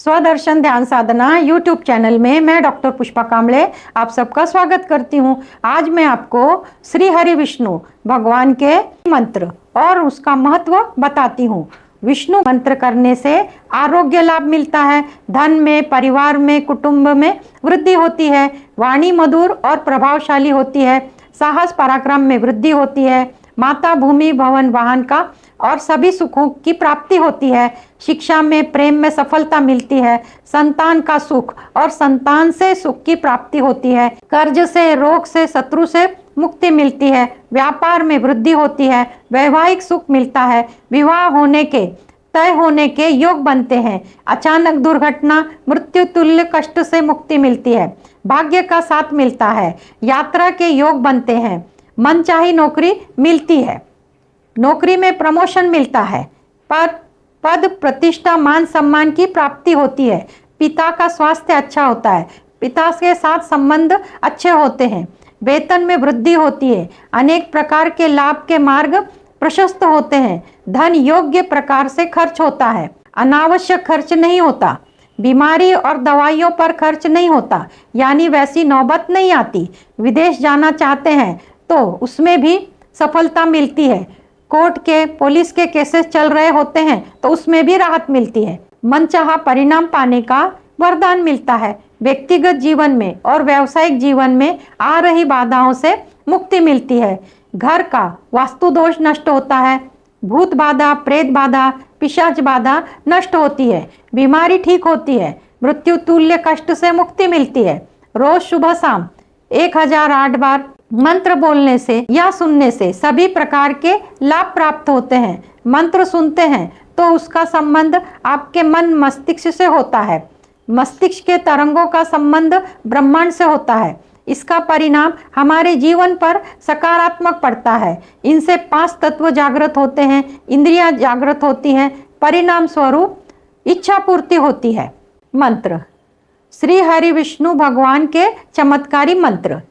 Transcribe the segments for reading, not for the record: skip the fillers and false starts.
स्वदर्शन ध्यान साधना YouTube channel में मैं डॉक्टर पुष्पा कांबळे आप सबका स्वागत करती हूँ। आज मैं आपको श्री हरि विष्णु भगवान के मंत्र और उसका महत्व बताती हूँ। विष्णु मंत्र करने से आरोग्य लाभ मिलता है, धन में, परिवार में, कुटुंब में वृद्धि होती है, वाणी मधुर और प्रभावशाली होती है, साहस पराक्रम में वृद्धि होती है, माता, भूमि, भवन, वाहन का और सभी सुखों की प्राप्ति होती है, शिक्षा में, प्रेम में सफलता मिलती है, संतान का सुख और संतान से सुख की प्राप्ति होती है, कर्ज से, रोग से, शत्रु से मुक्ति मिलती है, व्यापार में वृद्धि होती है, वैवाहिक सुख मिलता है, विवाह होने के तय होने के योग बनते हैं, अचानक दुर्घटना, मृत्यु तुल्य कष्ट से मुक्ति मिलती है, भाग्य का साथ मिलता है, यात्रा के योग बनते हैं, मनचाही नौकरी मिलती है, नौकरी में प्रमोशन मिलता है, पद प्रतिष्ठा, मान सम्मान की प्राप्ति होती है, पिता का स्वास्थ्य अच्छा होता है, पिता के साथ संबंध अच्छे होते हैं, वेतन में वृद्धि होती है, अनेक प्रकार के लाभ के मार्ग प्रशस्त होते हैं, धन योग्य प्रकार से खर्च होता है, अनावश्यक खर्च नहीं होता, बीमारी और दवाइयों पर खर्च नहीं होता, यानी वैसी नौबत नहीं आती। विदेश जाना चाहते हैं तो उसमें भी सफलता मिलती है, कोर्ट के, पुलिस के केसेस चल रहे होते हैं तो उसमें भी राहत मिलती है, मनचाहा परिणाम पाने का वरदान मिलता है, व्यक्तिगत जीवन में और व्यावसायिक जीवन में आ रही बाधाओं से मुक्ति मिलती है, घर का वास्तु दोष नष्ट होता है, भूत बाधा, प्रेत बाधा, पिशाच बाधा नष्ट होती है, बीमारी ठीक होती है, मृत्यु तुल्य कष्ट से मुक्ति मिलती है। रोज सुबह शाम 1008 बार मंत्र बोलने से या सुनने से सभी प्रकार के लाभ प्राप्त होते हैं। मंत्र सुनते हैं तो उसका संबंध आपके मन मस्तिष्क से होता है, मस्तिष्क के तरंगों का संबंध ब्रह्मांड से होता है, इसका परिणाम हमारे जीवन पर सकारात्मक पड़ता है। इनसे 5 तत्व जागृत होते हैं, इंद्रियां जागृत होती हैं, परिणाम स्वरूप इच्छा पूर्ति होती है। मंत्र श्री हरि विष्णु भगवान के चमत्कारी मंत्र।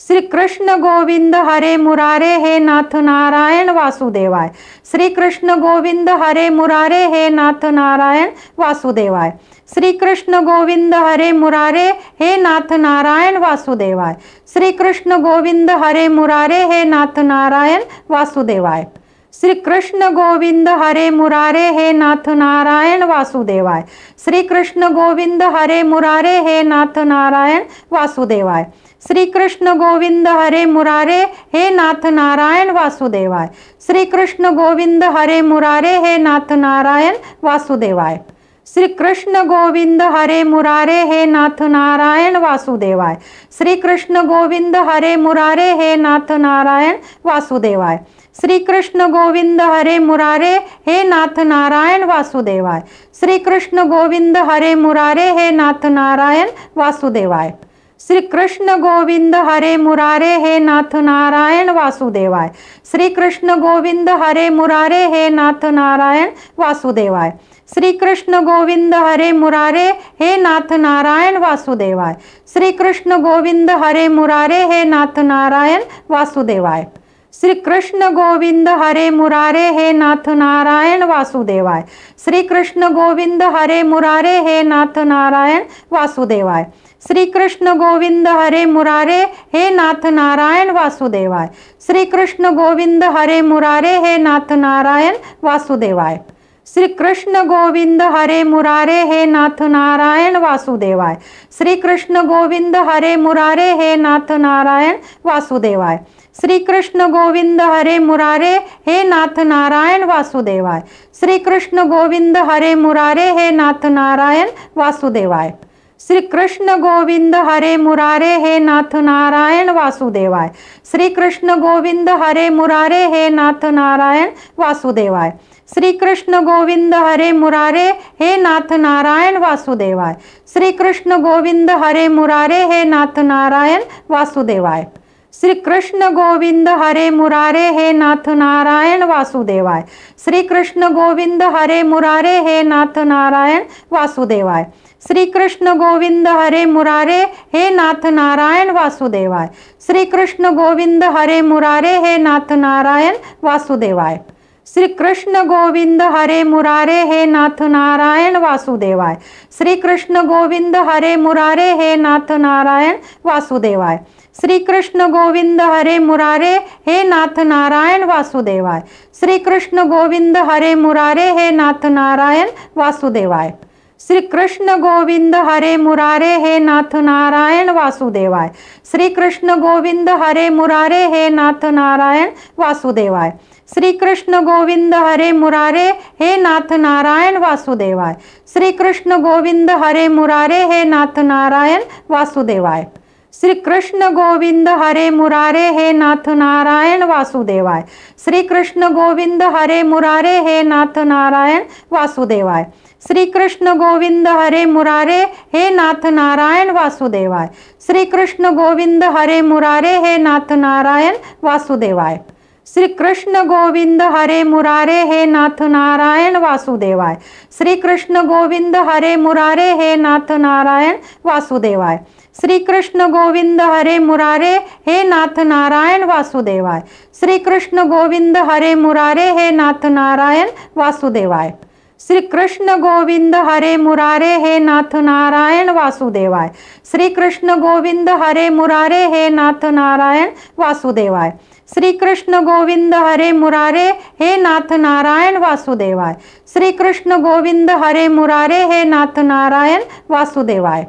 श्री कृष्ण गोविंद हरे मुरारे हे नाथ नारायण वासुदेवाय। श्री कृष्ण गोविंद हरे मुरारे हे नाथ नारायण वासुदेवाय। श्री कृष्ण गोविंद हरे मुरारे हे नाथ नारायण वासुदेवाय। श्री कृष्ण गोविंद हरे मुरारे हे नाथ नारायण वासुदेवाय। श्री कृष्ण गोविंद हरे मुरारे हे नाथ नारायण वासुदेवाय। श्री कृष्ण गोविंद हरे मुरारे हे नाथ नारायण वासुदेवाय। श्री कृष्ण गोविंद हरे मुरारे हे नाथ नारायण वासुदेवाय। श्री कृष्ण गोविंद हरे मुरारे हे नाथ नारायण वासुदेवाय। श्री कृष्ण गोविंद हरे मुरारे हे नाथ नारायण वासुदेवाय। श्री कृष्ण गोविंद हरे मुरारे हे नाथ नारायण वासुदेवाय। श्री कृष्ण गोविंद हरे मुरारे हे नाथ नारायण वासुदेवाय। श्री कृष्ण गोविंद हरे मुरारे हे नाथ नारायण वासुदेवाय। श्री कृष्ण गोविंद हरे मुरारे हे नाथ नारायण वासुदेवाय। श्री कृष्ण गोविंद हरे मुरारे हे नाथ नारायण वासुदेवाय। श्री कृष्ण गोविंद हरे मुरारे हे नाथ नारायण वासुदेवाय। श्री कृष्ण गोविंद हरे मुरारे हे नाथ नारायण वासुदेवाय। श्री कृष्ण गोविंद हरे मुरारे हे नाथ नारायण वासुदेवाय। श्री कृष्ण गोविंद हरे मुरारे हे नाथ नारायण वासुदेवाय। श्री कृष्ण गोविंद हरे मुरारे हे नाथ नारायण वासुदेवाय। श्री कृष्ण गोविंद हरे मुरारे हे नाथ नारायण वासुदेवाय। श्री कृष्ण गोविंद हरे मुरारे हे नाथ नारायण वासुदेवाय। श्री कृष्ण गोविंद हरे मुरारे हे नाथ नारायण वासुदेवाय। श्री कृष्ण गोविंद हरे मुरारे हे नाथ नारायण वासुदेवाय। श्री कृष्ण गोविंद हरे मुरारे हे नाथ नारायण वासुदेवाय। श्री कृष्ण गोविंद हरे मुरारे हे नाथ नारायण वासुदेवाय। श्री कृष्ण गोविंद हरे मुरारे हे नाथ नारायण वासुदेवाय। श्री कृष्ण गोविंद हरे मुरारे हे नाथ नारायण वासुदेवाय। श्री कृष्ण गोविंद हरे मुरारे हे नाथ नारायण वासुदेवाय। श्री कृष्ण गोविंद हरे मुरारे हे नाथ नारायण वासुदेवाय। श्री कृष्ण गोविंद हरे मुरारे हे नाथ नारायण वासुदेवाय। श्री कृष्ण गोविंद हरे मुरारे हे नाथ नारायण वासुदेवाय। श्री कृष्ण गोविंद हरे मुरारे हे नाथ नारायण वासुदेवाय। श्री कृष्ण गोविंद हरे मुरारे हे नाथ नारायण वासुदेवाय। श्री कृष्ण गोविंद हरे मुरारे हे नाथ नारायण वासुदेवाय। श्री कृष्ण गोविंद हरे मुरारे हे नाथ नारायण वासुदेवाय। श्री कृष्ण गोविंद हरे मुरारे हे नाथ नारायण वासुदेवाय। श्री कृष्ण गोविंद हरे मुरारे हे नाथ नारायण वासुदेवाय। श्री कृष्ण गोविंद हरे मुरारे हे नाथ नारायण वासुदेवाय। श्री कृष्ण गोविंद हरे मुरारे हे नाथ नारायण वासुदेवाय। श्री कृष्ण गोविंद हरे मुरारे हे नाथ नारायण वासुदेवाय। श्री कृष्ण गोविंद हरे मुरारे हे नाथ नारायण वासुदेवाय। श्री कृष्ण गोविंद हरे मुरारे हे नाथ नारायण वासुदेवाय। श्री कृष्ण गोविंद हरे मुरारे हे नाथ नारायण वासुदेवाय। श्री कृष्ण गोविंद हरे मुरारे हे नाथ नारायण वासुदेवाय। श्री कृष्ण गोविंद हरे मुरारे हे नाथ नारायण वासुदेवाय। श्री कृष्ण गोविंद हरे मुरारे हे नाथ नारायण वासुदेवाय। श्री कृष्ण गोविंद हरे मुरारे हे नाथ नारायण वासुदेवाय। श्री कृष्ण गोविंद हरे मुरारे हे नाथ नारायण वासुदेवाय। श्री कृष्ण गोविंद हरे मुरारे हे नाथ नारायण वासुदेवाय। श्री कृष्ण गोविंद हरे मुरारे हे नाथ नारायण वासुदेवाय। श्री कृष्ण गोविंद हरे मुरारे हे नाथ नारायण वासुदेवाय। श्री कृष्ण गोविंद हरे मुरारे हे नाथ नारायण वासुदेवाय। श्री कृष्ण गोविंद हरे मुरारे हे नाथ नारायण वासुदेवाय। श्री कृष्ण गोविंद हरे मुरारे हे नाथ नारायण वासुदेवाय।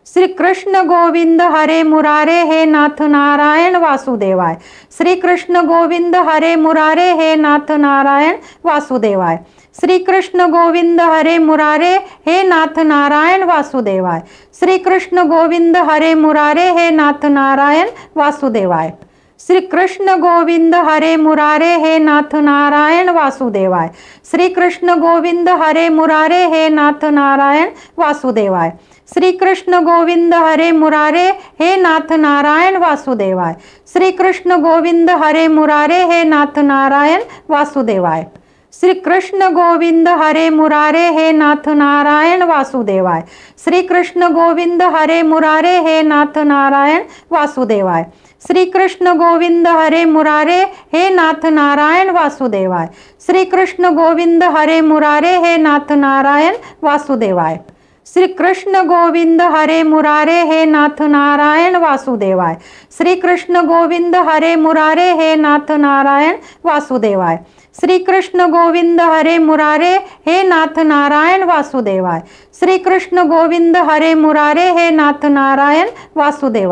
श्री कृष्ण गोविंद हरे मुरारे हे नाथ नारायण वासुदेवाय। श्री कृष्ण गोविंद हरे मुरारे हे नाथ नारायण वासुदेवाय। श्री कृष्ण गोविंद हरे मुरारे हे नाथ नारायण वासुदेवाय। श्री कृष्ण गोविंद हरे मुरारे हे नाथ नारायण वासुदेवाय। श्री कृष्ण गोविंद हरे मुरारे हे नाथ नारायण वासुदेवाय। श्री कृष्ण गोविंद हरे मुरारे हे नाथ नारायण वासुदेवाय। श्री कृष्ण गोविंद हरे मुरारे हे नाथ नारायण वासुदेवाय। श्री कृष्ण गोविंद हरे मुरारे हे नाथ नारायण वासुदेवाय। श्री कृष्ण गोविंद हरे मुरारे हे नाथ नारायण वासुदेवाय। श्री कृष्ण गोविंद हरे मुरारे हे नाथ नारायण वासुदेवाय। श्री कृष्ण गोविंद हरे मुरारे हे नाथ नारायण वासुदेवाय। श्री कृष्ण गोविंद हरे मुरारे हे नाथ नारायण वासुदेवाय। श्री कृष्ण गोविंद हरे मुरारे हे नाथ नारायण वासुदेवाय। श्री कृष्ण गोविंद हरे मुरारे हे नाथ नारायण वासुदेवाय। श्री कृष्ण गोविंद हरे मुरारे हे नाथ नारायण वासुदेवाय। श्री कृष्ण गोविंद हरे मुरारे हे नाथ नारायण वासुदेवाय।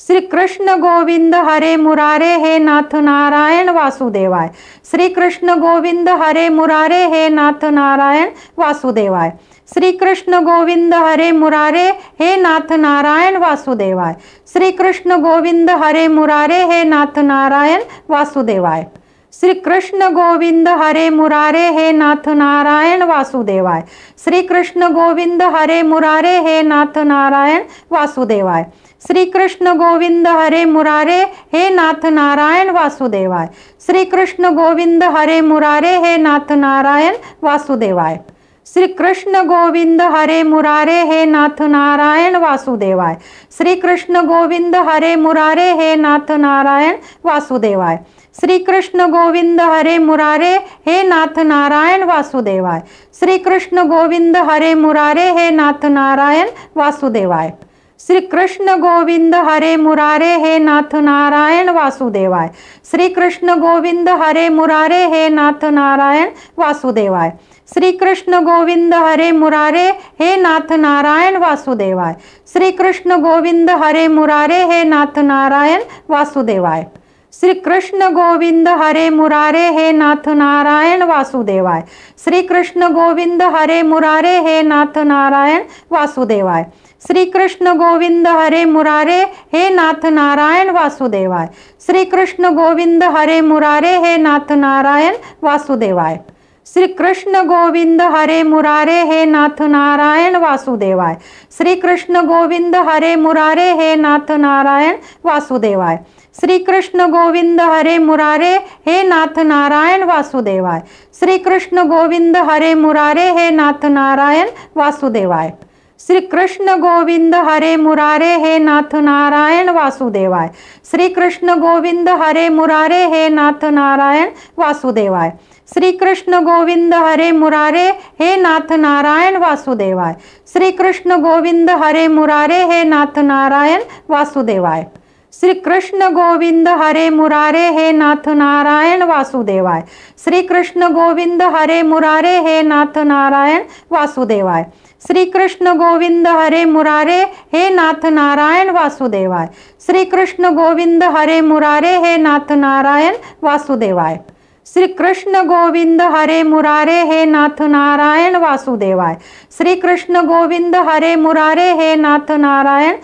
श्री कृष्ण गोविंद हरे मुरारे हे नाथ नारायण वासुदेवाय। श्री कृष्ण गोविंद हरे मुरारे हे नाथ नारायण वासुदेवाय। श्री कृष्ण गोविंद हरे मुरारे हे नाथ नारायण वासुदेवाय। श्री कृष्ण गोविंद हरे मुरारे हे नाथ नारायण वासुदेवाय। श्री कृष्ण गोविंद हरे मुरारे हे नाथ नारायण वासुदेवाय। श्री कृष्ण गोविंद हरे मुरारे हे नाथ नारायण वासुदेवाय। श्री कृष्ण गोविंद हरे मुरारे हे नाथ नारायण वासुदेवाय। श्री कृष्ण गोविंद हरे मुरारे हे नाथ नारायण वासुदेवाय। श्री कृष्ण गोविंद हरे मुरारे हे नाथ नारायण वासुदेवाय। श्री कृष्ण गोविंद हरे मुरारे हे नाथ नारायण वासुदेवाय। श्री कृष्ण गोविंद हरे मुरारे हे नाथ नारायण वासुदेवाय। श्री कृष्ण गोविंद हरे मुरारे हे नाथ नारायण वासुदेवाय। श्री कृष्ण गोविंद हरे मुरारे हे नाथ नारायण वासुदेवाय। श्री कृष्ण गोविंद हरे मुरारे हे नाथ नारायण वासुदेवाय। श्री कृष्ण गोविंद हरे मुरारे हे नाथ नारायण वासुदेवाय। श्री कृष्ण गोविंद हरे मुरारे हे नाथ नारायण वासुदेवाय। श्री कृष्ण गोविंद हरे मुरारे हे नाथ नारायण वासुदेवाय। श्री कृष्ण गोविंद हरे मुरारे हे नाथ नारायण वासुदेवाय। श्री कृष्ण गोविंद हरे मुरारे हे नाथ नारायण वासुदेवाय। श्री कृष्ण गोविंद हरे मुरारे हे नाथ नारायण वासुदेवाय। श्री कृष्ण गोविंद हरे मुरारे हे नाथ नारायण वासुदेवाय। श्री कृष्ण गोविंद हरे मुरारे हे नाथ नारायण वासुदेवाय। श्री कृष्ण गोविंद हरे मुरारे हे नाथ नारायण वासुदेवाय। श्री कृष्ण गोविंद हरे मुरारे हे नाथ नारायण वासुदेवाय। श्री कृष्ण गोविंद हरे मुरारे हे नाथ नारायण वासुदेवाय। श्री कृष्ण गोविंद हरे मुरारे हे नाथ नारायण वासुदेवाय। श्री कृष्ण गोविंद हरे मुरारे हे नाथ नारायण वासुदेवाय। श्री कृष्ण गोविंद हरे मुरारे हे नाथ नारायण वासुदेवाय। श्री कृष्ण गोविंद हरे मुरारे हे नाथ नारायण वासुदेवाय। श्री कृष्ण गोविंद हरे मुरारे हे नाथ नारायण वासुदेवाय। श्री कृष्ण गोविंद हरे मुरारे हे नाथ नारायण वासुदेवाय। श्री कृष्ण गोविंद हरे मुरारे हे नाथ नारायण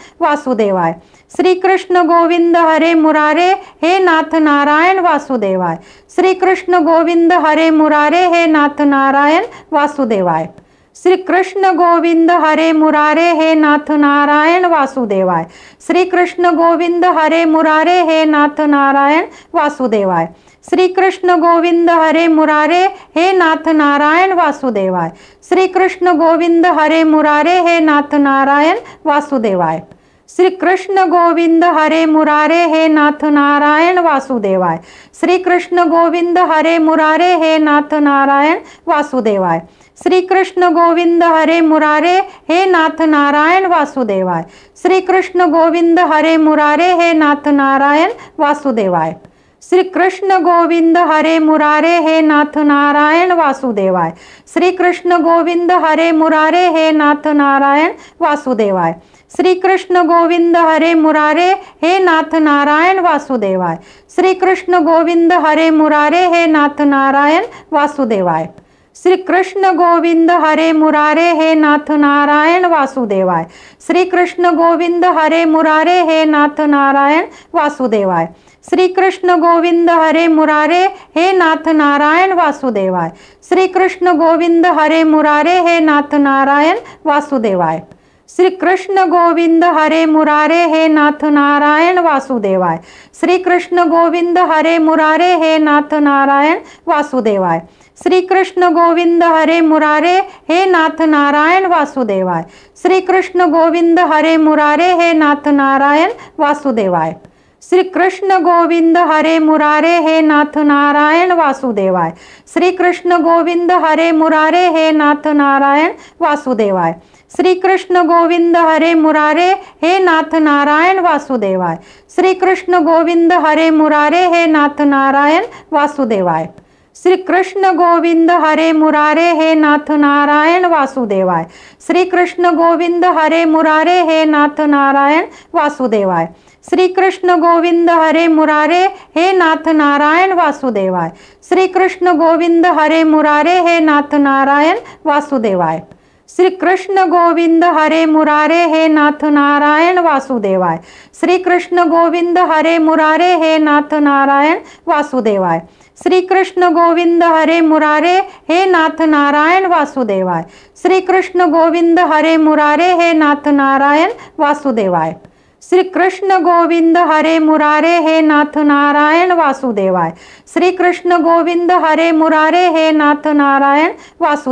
वासुदेवाय। श्री कृष्ण गोविंद हरे मुरारे हे नाथ नारायण वासुदेवाय। श्री कृष्ण गोविंद हरे मुरारे हे नाथ नारायण वासुदेवाय। श्री कृष्ण गोविंद हरे मुरारे हे नाथ नारायण वासुदेवाय। श्री कृष्ण गोविंद हरे मुरारे हे नाथ नारायण वासुदेवाय। श्री कृष्ण गोविंद हरे मुरारे हे नाथ नारायण वासुदेवाय। श्री कृष्ण गोविंद हरे मुरारे हे नाथ नारायण वासुदेवाय। श्री कृष्ण गोविंद हरे मुरारे हे नाथ नारायण वासुदेवाय। श्री कृष्ण गोविंद हरे मुरारे हे नाथ नारायण वासुदेवाय। श्री कृष्ण गोविंद हरे मुरारे हे नाथ नारायण वासुदेवाय। श्री कृष्ण गोविंद हरे मुरारे हे नाथ नारायण वासुदेवाय। श्री कृष्ण गोविंद हरे मुरारे हे नाथ नारायण वासुदेवाय। श्री कृष्ण गोविंद हरे मुरारे हे नाथ नारायण वासुदेवाय। श्री कृष्ण गोविंद हरे मुरारे हे नाथ नारायण वासुदेवाय। श्री कृष्ण गोविंद हरे मुरारे हे नाथ नारायण वासुदेवाय। श्री कृष्ण गोविंद हरे मुरारे हे नाथ नारायण वासुदेवाय। श्री कृष्ण गोविंद हरे मुरारे हे नाथ नारायण वासुदेवाय। श्री कृष्ण गोविंद हरे मुरारे हे नाथ नारायण वासुदेवाय। श्री कृष्ण गोविंद हरे मुरारे हे नाथ नारायण वासुदेवाय। श्री कृष्ण गोविंद हरे मुरारे हे नाथ नारायण वासुदेवाय। श्री कृष्ण गोविंद हरे मुरारे हे नाथ नारायण वासुदेवाय। श्री कृष्ण गोविंद हरे मुरारे हे नाथ नारायण वासुदेवाय। श्री कृष्ण गोविंद हरे मुरारे हे नाथ नारायण वासुदेवाय। श्री कृष्ण गोविंद हरे मुरारे हे नाथ नारायण वासुदेवाय। श्री कृष्ण गोविंद हरे मुरारे हे नाथ नारायण वासुदेवाय। श्री कृष्ण गोविंद हरे मुरारे हे नाथ नारायण वासुदेवाय। श्री कृष्ण गोविंद हरे मुरारे हे नाथ नारायण वासुदेवाय। श्री कृष्ण गोविंद हरे मुरारे हे नाथ नारायण वासुदेवाय। श्री कृष्ण गोविंद हरे मुरारे हे नाथ नारायण वासुदेवाय। श्री कृष्ण गोविंद हरे मुरारे हे नाथ नारायण वासुदेवाय। श्री कृष्ण गोविंद हरे मुरारे हे नाथ नारायण वासुदेवाय। श्री कृष्ण गोविंद हरे मुरारे हे नाथ नारायण वासुदेवाय। श्री कृष्ण गोविंद हरे मुरारे हे नाथ नारायण वासुदेवाय। श्री कृष्ण गोविंद हरे मुरारे हे नाथ नारायण वासुदेवाय। श्री कृष्ण गोविंद हरे मुरारे हे नाथ नारायण वासुदेवाय। श्री कृष्ण गोविंद हरे मुरारे हे नाथ नारायण वासुदेवाय। श्री कृष्ण गोविंद हरे मुरारे हे नाथ नारायण वासुदेवाय। श्री कृष्ण गोविंद हरे मुरारे हे नाथ नारायण वासुदेवाय। श्री कृष्ण गोविंद हरे मुरारे हे नाथ नारायण वासुदेवाय।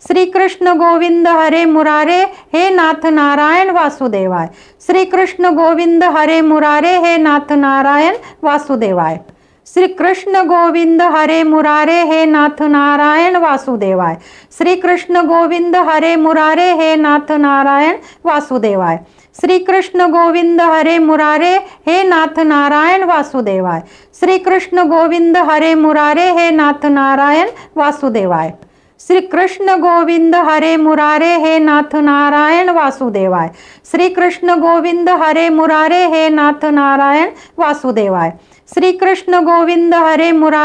श्री कृष्ण गोविंद हरे मुरारे हे नाथ नारायण वासुदेवाय। श्री कृष्ण गोविंद हरे मुरारे हे नाथ नारायण वासुदेवाय। श्री कृष्ण गोविंद हरे मुरारे हे नाथ नारायण वासुदेवाय। श्री कृष्ण गोविंद हरे मुरारे हे नाथ नारायण वासुदेवाय। श्री कृष्ण गोविंद हरे मुरारे हे नाथ नारायण वासुदेवाय। श्री कृष्ण गोविंद हरे मुरारे हे नाथ नारायण वासुदेवाय। श्री कृष्ण गोविंद हरे मुरारे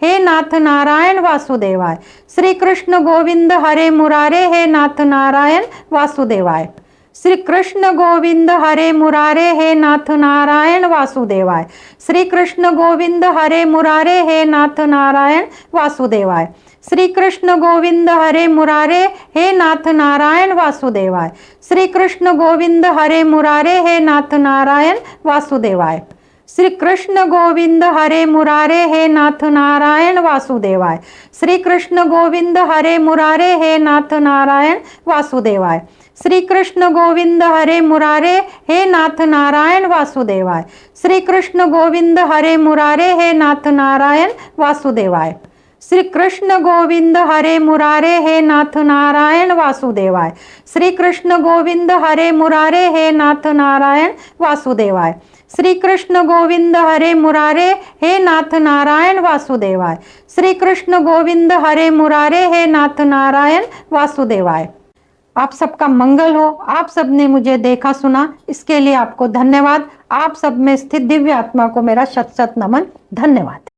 हे नाथ नारायण वासुदेवाय। श्री कृष्ण गोविंद हरे मुरारे हे नाथ नारायण वासुदेवाय। श्री कृष्ण गोविंद हरे मुरारे हे नाथ नारायण वासुदेवाय। श्री कृष्ण गोविंद हरे मुरारे हे नाथ नारायण वासुदेवाय। श्री कृष्ण गोविंद हरे मुरारे हे नाथ नारायण वासुदेवाय। श्री कृष्ण गोविंद हरे मुरारे हे नाथ नारायण वासुदेवाय। श्री कृष्ण गोविंद हरे मुरारे हे नाथ नारायण वासुदेवाय। श्री कृष्ण गोविंद हरे मुरारे हे नाथ नारायण वासुदेवाय। श्री कृष्ण गोविंद हरे मुरारे, हे नाथ नारायण वासुदेवाय। श्री कृष्ण गोविंद हरे मुरारे, हे नाथ नारायण वासुदेवाय। श्री कृष्ण गोविंद हरे मुरारे, हे नाथ नारायण वासुदेवाय। श्री कृष्ण गोविंद हरे मुरारे, हे नाथ नारायण वासुदेवाय। श्री कृष्ण गोविंद हरे मुरारे, हे नाथ नारायण वासुदेवाय। श्री कृष्ण गोविंद हरे मुरारे, हे नाथ नारायण वासुदेवाय। आप सबका मंगल हो। आप सबने मुझे देखा सुना, इसके लिए आपको धन्यवाद। आप सब में स्थित दिव्य आत्मा को मेरा शत शत नमन। धन्यवाद।